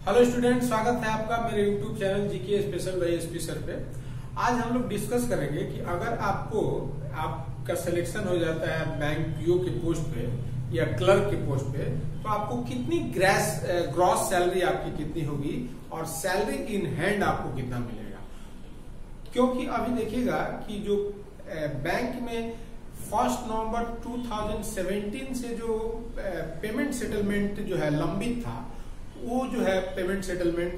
Hello student, स्वागत है आपका मेरे YouTube channel GK special bye SP sir पे। आज हम लोग डिस्कस करेंगे कि अगर आपका सिलेक्शन हो जाता है बैंक पीओ के पोस्ट पे या क्लर्क के पोस्ट पे, तो आपको कितनी ग्रॉस सैलरी आपकी कितनी होगी और सैलरी इन हैंड आपको कितना मिलेगा। क्योंकि अभी देखिएगा कि जो बैंक में 1 नवंबर 2017 से जो पेमेंट सेटलमेंट जो है लंबित था, वो जो है पेमेंट सेटलमेंट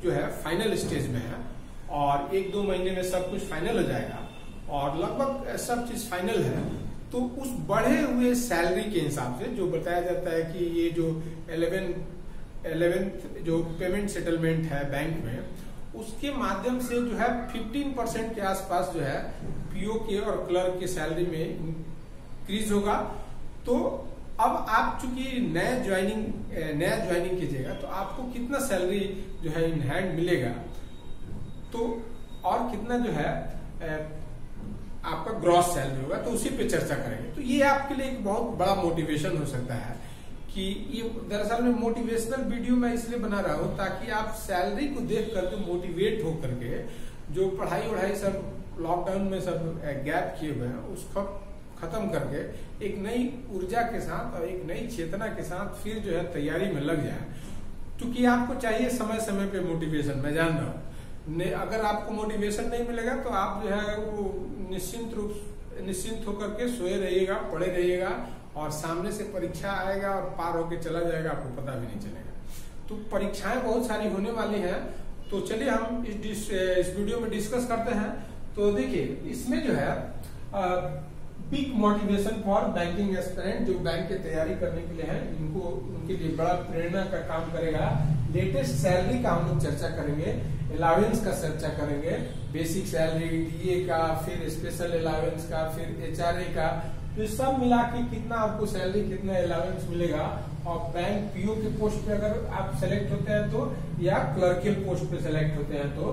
जो है फाइनल स्टेज में है और 1-2 महीने में सब कुछ फाइनल हो जाएगा और लगभग सब चीज फाइनल है। तो उस बढ़े हुए सैलरी के हिसाब से जो बताया जाता है कि ये जो 11th जो पेमेंट सेटलमेंट है बैंक में, उसके माध्यम से जो है 15% के आसपास जो है पीओ के और क्लर्क के सैलरी में इंक्रीज होगा। तो अब आप चूंकि नया ज्वाइनिंग कीजिएगा तो आपको कितना सैलरी जो है इन हैंड मिलेगा, तो और कितना जो है आपका ग्रॉस सैलरी होगा, तो उसी पे चर्चा करेंगे। तो ये आपके लिए एक बहुत बड़ा मोटिवेशन हो सकता है कि ये दरअसल में मोटिवेशनल वीडियो मैं इसलिए बना रहा हूँ ताकि आप सैलरी को देख करके मोटिवेट हो करके जो पढ़ाई सब लॉकडाउन में सब गैप किए हुए हैं उसको खत्म करके एक नई ऊर्जा के साथ और एक नई चेतना के साथ फिर जो है तैयारी में लग जाए। क्योंकि आपको चाहिए समय समय पे मोटिवेशन, मैं जान रहा हूँ। अगर आपको मोटिवेशन नहीं मिलेगा तो आप जो है वो निश्चिंत होकर के सोए रहिएगा, पड़े रहिएगा और सामने से परीक्षा आएगा और पार होके चला जाएगा, आपको पता भी नहीं चलेगा। तो परीक्षाएं बहुत सारी होने वाली हैं। तो चलिए हम इस वीडियो में डिस्कस करते हैं। तो देखिए, इसमें जो है big motivation for banking aspirant जो बैंक की तैयारी करने के लिए है, इनको उनके लिए बड़ा प्रेरणा का काम करेगा। लेटेस्ट सैलरी का हम लोग चर्चा करेंगे, अलावेंस का चर्चा करेंगे, बेसिक सैलरी, डीए का, फिर स्पेशल अलावेंस का, फिर एचआरए का, तो सब मिला के कितना आपको सैलरी, कितना अलावेंस मिलेगा। और बैंक पीओ के पोस्ट पे अगर आप सेलेक्ट होते हैं तो, या क्लर्कियल पोस्ट पे सेलेक्ट होते हैं तो,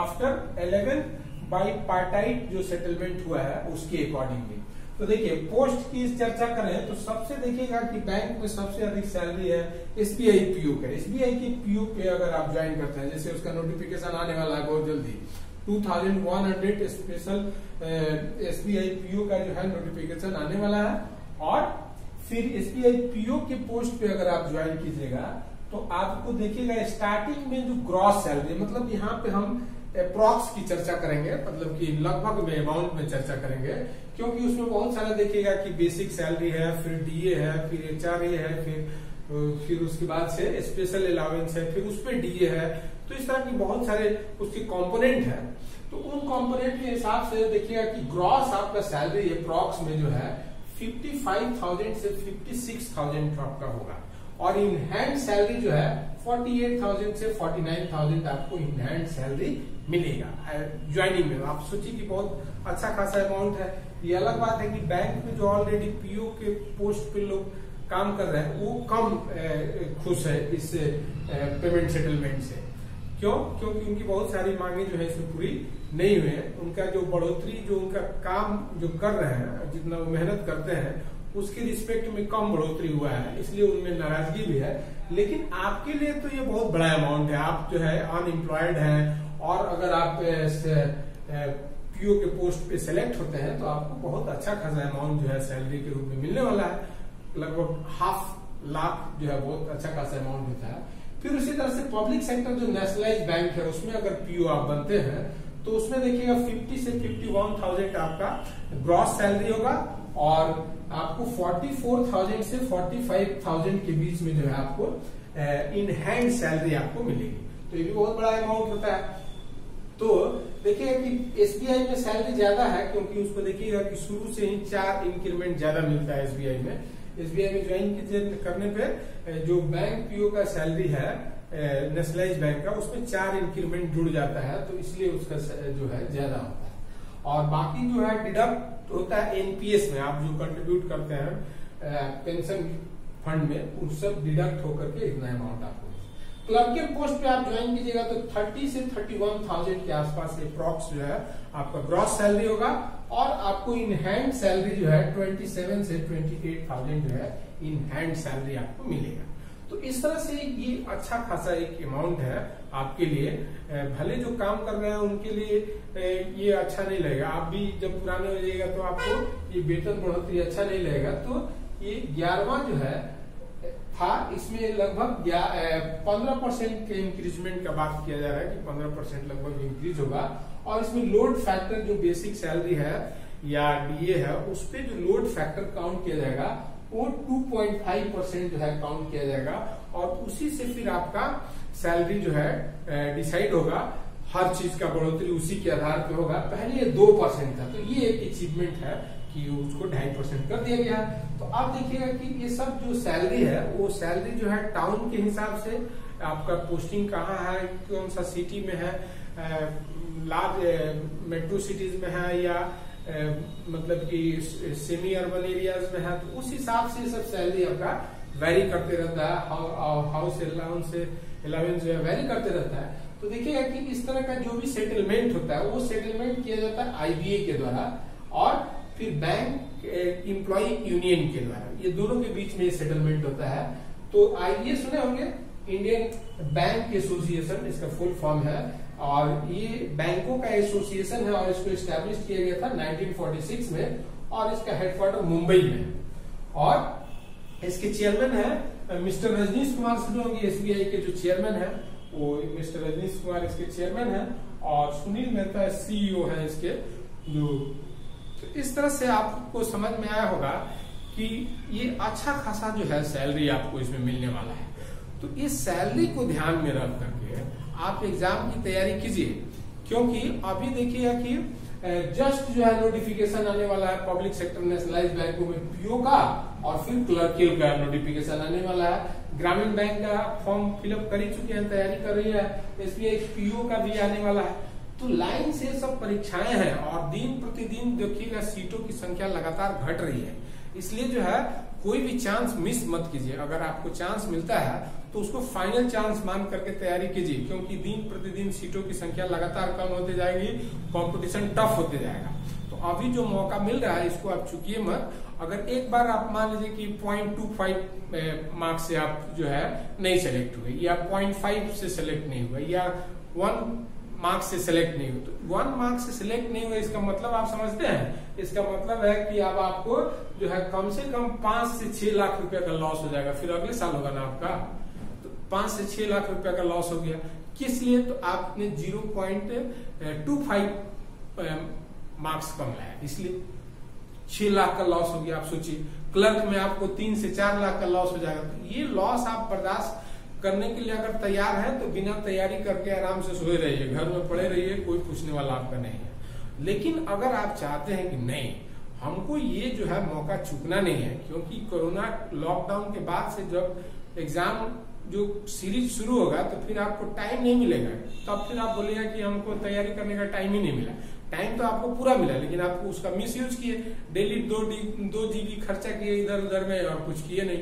आफ्टर 11 बाई पार्टाइट जो सेटलमेंट हुआ है उसके अकॉर्डिंगली। तो देखिए, पोस्ट की चर्चा करें तो सबसे देखिएगा कि बैंक में सबसे अधिक सैलरी है एसबीआई पीओ का। एसबीआई की पीओ पे अगर आप ज्वाइन करते हैं, जैसे उसका नोटिफिकेशन आने वाला है बहुत जल्दी, 2100 स्पेशल एसबीआई पीओ का जो है नोटिफिकेशन आने वाला है। और फिर एसबीआई पीओ के पोस्ट पे अगर आप ज्वाइन कीजिएगा तो आपको देखिएगा स्टार्टिंग में जो ग्रॉस सैलरी, मतलब यहाँ पे हम अप्रॉक्स की चर्चा करेंगे, मतलब कि लगभग में अमाउंट में चर्चा करेंगे, क्योंकि उसमें बहुत सारा देखिएगा कि बेसिक सैलरी है, फिर डीए है, फिर एचआरए है, फिर उसके बाद से स्पेशल अलावेंस है, फिर उस पर डीए है। तो इस तरह की बहुत सारे उसके कंपोनेंट है। तो उन कंपोनेंट के हिसाब से देखिएगा कि ग्रॉस आपका सैलरी अप्रॉक्स में जो है 55,000 से 56,000 आपका होगा और इन हैंड सैलरी जो है 48,000 से 49,000 आपको इन हैंड सैलरी मिलेगा ज्वाइनिंग में। आप सोचिए कि बहुत अच्छा खासा अमाउंट है। ये अलग बात है कि बैंक में जो ऑलरेडी पीओ के पोस्ट पे लोग काम कर रहे हैं वो कम खुश है इस पेमेंट सेटलमेंट से। क्यों? क्योंकि उनकी बहुत सारी मांगे जो है इसमें पूरी नहीं हुई है। उनका जो बढ़ोतरी, जो उनका काम जो कर रहे हैं, जितना वो मेहनत करते हैं उसके रिस्पेक्ट में कम बढ़ोतरी हुआ है, इसलिए उनमें नाराजगी भी है। लेकिन आपके लिए तो ये बहुत बड़ा अमाउंट है। आप जो है अनएम्प्लॉयड हैं और अगर आप पीओ के पोस्ट पे सेलेक्ट होते हैं तो आपको बहुत अच्छा खासा अमाउंट जो है सैलरी के रूप में मिलने वाला है। लगभग 50 लाख जो है बहुत अच्छा खासा अमाउंट होता है। फिर उसी तरह से पब्लिक सेक्टर जो नेशनलाइज बैंक है उसमें अगर पीओ आप बनते हैं तो उसमें देखिएगा 50 से 51,000 आपका ग्रॉस सैलरी होगा और आपको 44,000 से 45,000 के बीच में जो है आपको इन हैंड सैलरी आपको मिलेगी। तो ये भी बहुत बड़ा अमाउंट होता है। तो देखिएगा कि एसबीआई में सैलरी ज्यादा है, क्योंकि उसको देखिएगा कि शुरू से ही 4 इंक्रीमेंट ज्यादा मिलता है एसबीआई में। एसबीआई में ज्वाइन करने पे जो बैंक पीओ का सैलरी है नेशनलाइज बैंक का, उसमें 4 इंक्रीमेंट जुड़ जाता है, तो इसलिए उसका जो है ज्यादा होता है। और बाकी जो है डिडक्ट होता है एनपीएस में, आप जो कंट्रीब्यूट करते हैं पेंशन फंड में, उन सब डिडक्ट होकर के इतना अमाउंट आपको। क्लर्कियल पोस्ट पे आप ज्वाइन कीजिएगा तो 30 से 31,000 के आसपास अप्रॉक्स जो है आपका ग्रॉस सैलरी होगा और आपको इन हैंड सैलरी जो है 27 से 28,000 जो है इन हैंड सैलरी आपको मिलेगा। तो इस तरह से ये अच्छा खासा एक अमाउंट है आपके लिए। भले जो काम कर रहे हैं उनके लिए ये अच्छा नहीं लगेगा, आप भी जब पुराने हो जाएगा तो आपको ये वेतन बढ़ोतरी अच्छा नहीं लगेगा। तो ये 11वां जो है था, इसमें लगभग 15% के इंक्रीजमेंट का बात किया जा रहा है कि 15% लगभग इंक्रीज होगा। और इसमें लोड फैक्टर जो बेसिक सैलरी है या डीए है उस पे जो लोड फैक्टर काउंट किया जाएगा वो 2.5% जो है काउंट किया जाएगा, और उसी से फिर आपका सैलरी जो है डिसाइड होगा। हर चीज का बढ़ोतरी उसी के आधार पे होगा। पहले ये 2% था, तो ये एक अचीवमेंट है कि उसको 2.5% कर दिया गया। तो आप देखिएगा कि ये सब जो सैलरी है वो सैलरी जो है टाउन के हिसाब से, आपका पोस्टिंग कहाँ है, कौन सा सिटी में है, लार्ज मेट्रो सिटीज में है या मतलब कि सेमी अर्बन एरियाज में है, तो उस हिसाब से सब सैलरी आपका वेरी करते रहता है। हाउस अलाउंस जो है वेरी करते रहता है। तो देखिएगा कि इस तरह का जो भी सेटलमेंट होता है वो सेटलमेंट किया जाता है आईबीए के द्वारा और फिर बैंक एम्प्लॉय यूनियन के द्वारा, ये दोनों के बीच में सेटलमेंट होता है। तो आईबीए सुने होंगे, इंडियन बैंक एसोसिएशन इसका फुल फॉर्म है, और ये बैंकों का एसोसिएशन है और इसको एस्टैब्लिश किया गया था 1946 में, और इसका हेडक्वार्टर मुंबई में। और इसके चेयरमैन है मिस्टर रजनीश कुमार। सुने होंगे एसबीआई के जो चेयरमैन है वो मिस्टर रजनीश कुमार इसके चेयरमैन है, और सुनील मेहता सीईओ है इसके। जो तो इस तरह से आपको समझ में आया होगा कि ये अच्छा खासा जो है सैलरी आपको इसमें मिलने वाला है। तो इस सैलरी को ध्यान में रख करके आप एग्जाम की तैयारी कीजिए, क्योंकि अभी देखिएगा कि जस्ट जो है नोटिफिकेशन आने वाला है पब्लिक सेक्टर नेशनलाइज्ड बैंकों में पीओ का, और फिर क्लर्कियल का नोटिफिकेशन आने वाला है। ग्रामीण बैंक का फॉर्म फिलअप कर ही चुके हैं, तैयारी कर रही है। एसबीआई पीओ का भी आने वाला है। तो लाइन से सब परीक्षाएं हैं, और दिन प्रतिदिन देखिएगा सीटों की संख्या लगातार घट रही है। इसलिए जो है कोई भी चांस मिस मत कीजिए। अगर आपको चांस मिलता है तो उसको फाइनल चांस मान करके तैयारी कीजिए, क्योंकि दिन प्रतिदिन सीटों की संख्या लगातार कम होते जाएगी, कंपटीशन टफ होते जाएगा। तो अभी जो मौका मिल रहा है इसको आप चुकिए मत। अगर एक बार आप मान लीजिए कि 0.25 मार्क्स से आप जो है नहीं सेलेक्ट हुए, या 0.5 से सेलेक्ट नहीं हुए, या 1 मार्क्स से सिलेक्ट नहीं हुए, तो 1 मार्क्स से सिलेक्ट नहीं हुए इसका मतलब आप समझते हैं? इसका मतलब है कि अब आपको जो है कम से कम 5 से 6 लाख रुपए का लॉस हो जाएगा। फिर अगले साल होगा ना आपका, तो 5 से 6 लाख रुपए का लॉस हो गया। किस लिए? तो आपने 0.25 मार्क्स कम लाया, इसलिए 6 लाख का लॉस हो गया। आप सोचिए क्लर्क में आपको 3 से 4 लाख का लॉस हो जाएगा। तो ये लॉस आप बर्दाश्त करने के लिए अगर तैयार है तो बिना तैयारी करके आराम से सोए रहिए, घर में पड़े रहिए, कोई पूछने वाला आपका नहीं है। लेकिन अगर आप चाहते हैं कि नहीं, हमको ये जो है मौका चूकना नहीं है, क्योंकि कोरोना लॉकडाउन के बाद से जब एग्जाम जो सीरीज शुरू होगा तो फिर आपको टाइम नहीं मिलेगा। तब फिर आप बोलिएगा कि हमको तैयारी करने का टाइम ही नहीं मिला। टाइम तो आपको पूरा मिला, लेकिन आपको उसका मिस यूज किए, डेली 2 GB खर्चा किए इधर उधर में और कुछ किए नहीं।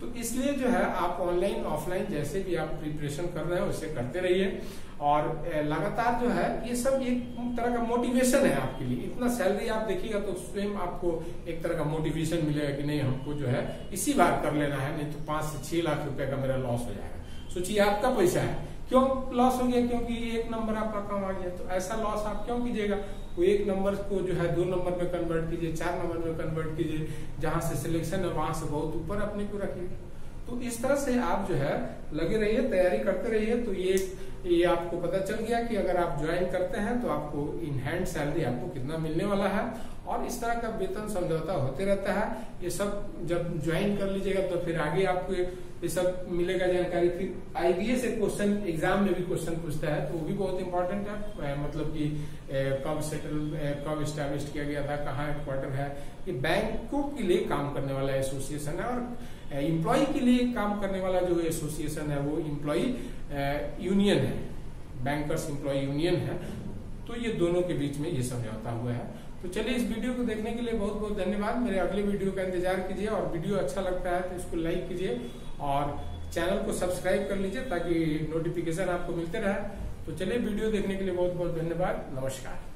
तो इसलिए जो है आप ऑनलाइन ऑफलाइन जैसे भी आप प्रिपरेशन कर रहे हैं वैसे करते रहिए, और लगातार जो है ये सब एक तरह का मोटिवेशन है आपके लिए। इतना सैलरी आप देखिएगा तो स्वयं आपको एक तरह का मोटिवेशन मिलेगा कि नहीं हमको जो है इसी बार कर लेना है, नहीं तो 5 से 6 लाख रुपए का मेरा लॉस हो जाएगा। सोचिए आपका पैसा है, क्यों लॉस हो गया? क्योंकि 1 नंबर आपका कम आ गया। तो ऐसा लॉस आप क्यों कीजिएगा? वो 1 नंबर को जो है 2 नंबर में कन्वर्ट कीजिए, 4 नंबर में कन्वर्ट कीजिए, जहां से सिलेक्शन है वहां से बहुत ऊपर अपने को रखिए। तो इस तरह से आप जो है लगे रहिए, तैयारी करते रहिए। तो ये आपको पता चल गया कि अगर आप ज्वाइन करते हैं तो आपको इन हैंड सैलरी आपको कितना मिलने वाला है, और इस तरह का वेतन समझौता होते रहता है। ये सब जब ज्वाइन कर लीजिएगा तो फिर आगे आपको ये सब मिलेगा जानकारी। फिर आईबीए से क्वेश्चन एग्जाम में भी क्वेश्चन पूछता है, तो वो भी बहुत इंपॉर्टेंट है। मतलब कि कब एस्टैब्लिश किया गया था, कहाँ हेडक्वार्टर है। ये बैंकों के लिए काम करने वाला एसोसिएशन है, और एम्प्लॉय के लिए काम करने वाला जो एसोसिएशन है वो एम्प्लॉय यूनियन है, बैंकर्स एम्प्लॉय यूनियन है। तो ये दोनों के बीच में ये समझौता हुआ है। तो चलिए इस वीडियो को देखने के लिए बहुत बहुत धन्यवाद। मेरे अगले वीडियो का इंतजार कीजिए, और वीडियो अच्छा लगता है तो इसको लाइक कीजिए और चैनल को सब्सक्राइब कर लीजिए ताकि नोटिफिकेशन आपको मिलते रहे। तो चलिए वीडियो देखने के लिए बहुत बहुत धन्यवाद। नमस्कार।